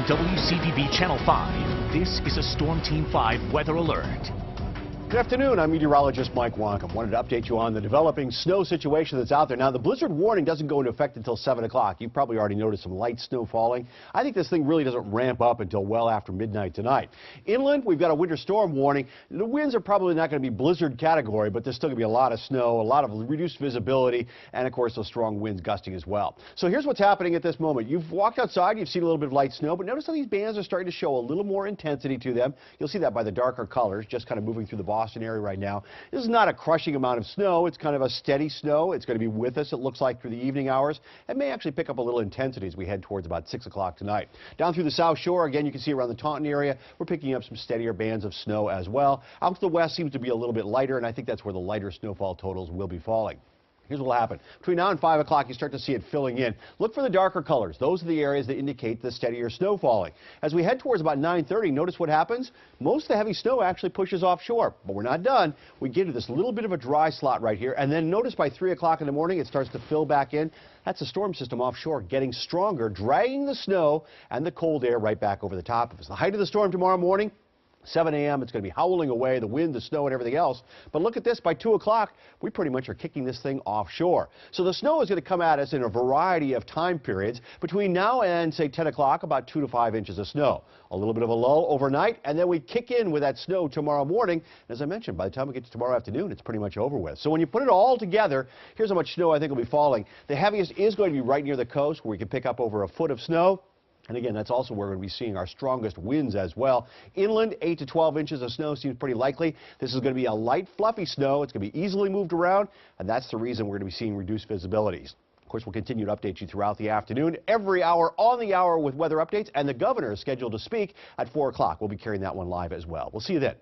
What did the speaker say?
WCVB Channel 5, this is a Storm Team 5 weather alert. Good afternoon, I'm meteorologist Mike Wonkum. Wanted to update you on the developing snow situation that's out there. Now, the blizzard warning doesn't go into effect until 7 o'clock. You've probably already noticed some light snow falling. I think this thing really doesn't ramp up until well after midnight tonight. Inland, we've got a winter storm warning. The winds are probably not going to be blizzard category, but there's still going to be a lot of snow, a lot of reduced visibility, and of course those strong winds gusting as well. So here's what's happening at this moment. You've walked outside, you've seen a little bit of light snow, but notice how these bands are starting to show a little more intensity to them. You'll see that by the darker colors, just kind of moving through the Boston area right now. This is not a crushing amount of snow. It's kind of a steady snow. It's going to be with us, it looks like, through the evening hours. It may actually pick up a little intensity as we head towards about 6 o'clock tonight. Down through the South Shore, again, you can see around the Taunton area, we're picking up some steadier bands of snow as well. Out to the west seems to be a little bit lighter, and I think that's where the lighter snowfall totals will be falling. Here's what will happen. Between now and 5 o'clock, you start to see it filling in. Look for the darker colors. Those are the areas that indicate the steadier snow falling. As we head towards about 9:30, notice what happens. Most of the heavy snow actually pushes offshore, but we're not done. We get to this little bit of a dry slot right here, and then notice by 3 o'clock in the morning, it starts to fill back in. That's a storm system offshore getting stronger, dragging the snow and the cold air right back over the top of us. The height of the storm tomorrow morning, 7 a.m., it's going to be howling away, the wind, the snow, and everything else. But look at this, by 2 o'clock, we pretty much are kicking this thing offshore. So the snow is going to come at us in a variety of time periods. Between now and, say, 10 o'clock, about 2 to 5 inches of snow. A little bit of a lull overnight, and then we kick in with that snow tomorrow morning. As I mentioned, by the time we get to tomorrow afternoon, it's pretty much over with. So when you put it all together, here's how much snow I think will be falling. The heaviest is going to be right near the coast, where we can pick up over a foot of snow. And again, that's also where we're going to be seeing our strongest winds as well. Inland, 8 to 12 inches of snow seems pretty likely. This is going to be a light, fluffy snow. It's going to be easily moved around, and that's the reason we're going to be seeing reduced visibilities. Of course, we'll continue to update you throughout the afternoon, every hour on the hour with weather updates, and the governor is scheduled to speak at 4 o'clock. We'll be carrying that one live as well. We'll see you then.